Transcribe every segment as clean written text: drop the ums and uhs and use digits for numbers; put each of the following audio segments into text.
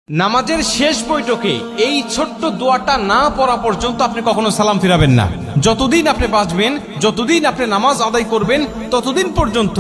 নামাজের শেষ বৈঠকে এই ছোট্ট দোয়াটা না পড়া পর্যন্ত আপনি কখনো সালাম ফিরাবেন না। যতদিন আপনি বাঁচবেন, যতদিন আপনি নামাজ আদায় করবেন, ততদিন পর্যন্ত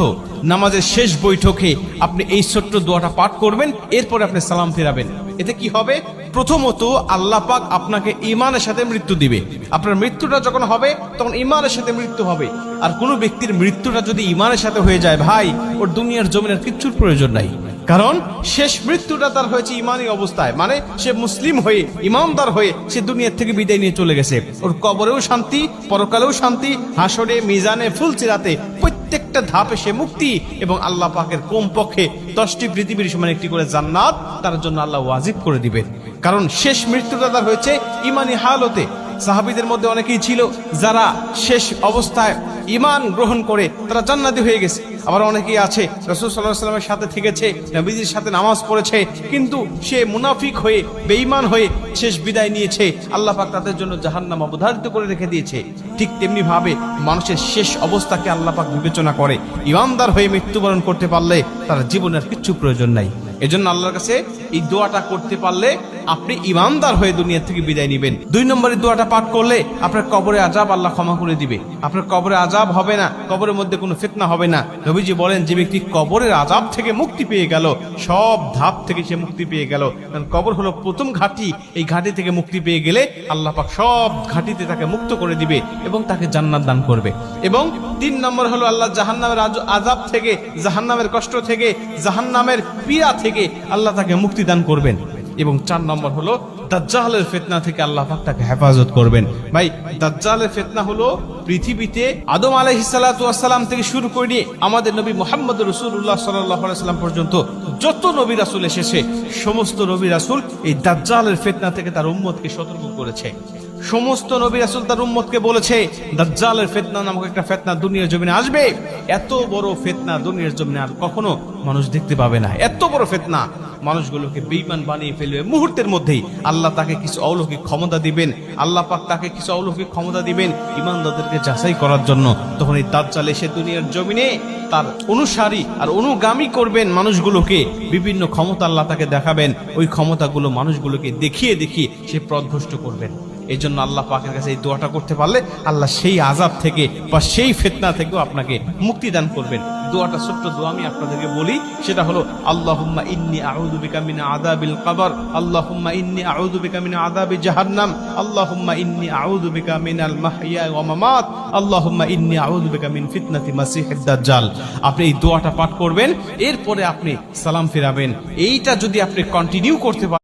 নামাজের শেষ বৈঠকে আপনি এই ছোট্ট দোয়াটা পাঠ করবেন, এরপরে আপনি সালাম ফিরাবেন। এতে কি হবে? প্রথমত আল্লাহ পাক আপনাকে ঈমানের সাথে মৃত্যু দিবে। আপনার মৃত্যুটা যখন হবে তখন ঈমানের সাথে মৃত্যু হবে। আর কোনো ব্যক্তির মৃত্যুটা যদি ঈমানের সাথে হয়ে যায়, ভাই, ওর দুনিয়ার জমিনের কিচ্ছুর প্রয়োজন নাই। কারণ শেষ মৃত্যুটা তার হয়েছে ইমানি অবস্থায়, মানে সে মুসলিম হয়ে, ইমানদার হয়ে সে দুনিয়ার থেকে বিদায় নিয়ে চলে গেছে। ওর কবরেও শান্তি, পরকালেও শান্তি, হাসরে, মিজানে, ফুলসিরাতে প্রত্যেকটা ধাপে সে মুক্তি, এবং আল্লাহ পাকের কমপক্ষে 10টি পৃথিবীর সমান একটি করে জান্নাত তার জন্য আল্লাহ ওয়াজিব করে দিবেন। কারণ শেষ মৃত্যুটা তার হয়েছে ইমানি হালতে। সাহাবীদের মধ্যে অনেকেই ছিল যারা শেষ অবস্থায় ঈমান গ্রহণ করে তারা জান্নাতি হয়ে গেছে। আবার অনেকেই আছে রাসূল সাল্লাল্লাহু আলাইহি ওয়াসাল্লামের সাথে থেকেছে, নবীজির সাথে নামাজ পড়েছে, কিন্তু সে মুনাফিক হয়ে, বেঈমান হয়ে শেষ বিদায় নিয়েছে। আল্লাহ পাক তাদের জন্য জাহান্নাম অবধারিত করে রেখে দিয়েছে। ঠিক তেমনি ভাবে মানুষের শেষ অবস্থাকে আল্লাহ পাক বিবেচনা করে। ঈমানদার হয়ে মৃত্যুবরণ করতে পারলে তার জীবনের কিচ্ছু প্রয়োজন নাই। এজন্য আল্লাহর কাছে এই দোয়াটা করতে পারলে আপনি ঈমানদার হয়ে দুনিয়া থেকে বিদায় নেবেন। 2 নম্বরের দোয়াটা পাঠ করলে আপনার কবরে আযাব আল্লাহ ক্ষমা করে দিবে। আপনার কবরে আযাব হবে না, কবরের মধ্যে কোনো ফিতনা হবে না। নবীজি বলেন, যে ব্যক্তি কবরের আযাব থেকে মুক্তি পেয়ে গেল, সব ধাপ থেকে সে মুক্তি পেয়ে গেল। কারণ কবর হলো প্রথম ঘাঁটি। এই ঘাঁটি থেকে মুক্তি পেয়ে গেলে আল্লাহ পাক সব ঘাঁটিতে তাকে মুক্ত করে দিবে এবং তাকে জান্নাত দান করবে। এবং 3 নম্বর হলো আল্লাহ জাহান্নামের আযাব থেকে, জাহান্নামের কষ্ট থেকে, জাহান্নামের পীড়া থেকে আল্লাহ তাকে মুক্তি দান করবেন। এবং 4 নম্বর হলো দাজ্জালের ফিতনা থেকে আল্লাহ পাক তাকে হেফাজত করবেন। ভাই, দাজ্জালের ফিতনা হলো পৃথিবীতে আদম আলাইহিস সালাতু ওয়াস সালাম থেকে শুরু করে নিয়ে আমাদের নবী মুহাম্মদ রাসূলুল্লাহ সাল্লাল্লাহু আলাইহি ওয়াসাল্লাম পর্যন্ত যত নবী রাসূল এসেছে, সমস্ত নবী রাসূল এই দাজ্জালের ফিতনা থেকে তার উম্মতকে সতর্ক করেছে। সমস্ত নবী রাসূল তার উম্মতকে বলেছে, দাজ্জালের ফিতনা নামক একটা ফিতনা দুনিয়ার জমিনে আসবে। এত বড় ফিতনা দুনিয়ার জমিনে আর কখনো মানুষ দেখতে পাবে না। এত বড় ফিতনা মানুষগুলোকে বেঈমান বানিয়ে ফেলবে মুহূর্তের মধ্যেই। আল্লাহ তাকে কিছু অলৌকিক ক্ষমতা দিবেন, আল্লাহ পাক তাকে কিছু অলৌকিক ক্ষমতা দিবেন ঈমানদারদেরকে যাচাই করার জন্য। তখন এই দাজ্জাল এসে দুনিয়ার জমিনে তার অনুসারী আর অনুগামী করবেন মানুষগুলোকে, বিভিন্ন ক্ষমতা আল্লাহ তাকে দেখাবেন। ওই ক্ষমতাগুলো মানুষগুলোকে দেখিয়ে দেখিয়ে সে পথভ্রষ্ট করবেন। এই জন্য আল্লাহ পাকের কাছে এই দোয়াটা করতে পারলে আল্লাহ সেই আযাব থেকে বা সেই ফিতনা থেকেও আপনাকে মুক্তি দান করবেন। দোয়াটা ছোট্ট দোয়া আমি আপনাদেরকে বলি, সেটা হলো আল্লাহুম্মা ইন্নী আউযু বিকা মিন আযাবিল কবর, আল্লাহুম্মা ইন্নী আউযু বিকা মিন আযাবি জাহান্নাম, আল্লাহুম্মা ইন্নী আউযু বিকা মিনাল মাহইয়া ওয়া মামাত, আল্লাহুম্মা ইন্নী আউযু বিকা মিন ফিতনাতি মাসিহিদ দাজ্জাল। আপনি এই দোয়াটা পাঠ করবেন, এরপরে আপনি সালাম ফিরাবেন। এইটা যদি আপনি কন্টিনিউ করতে পারেন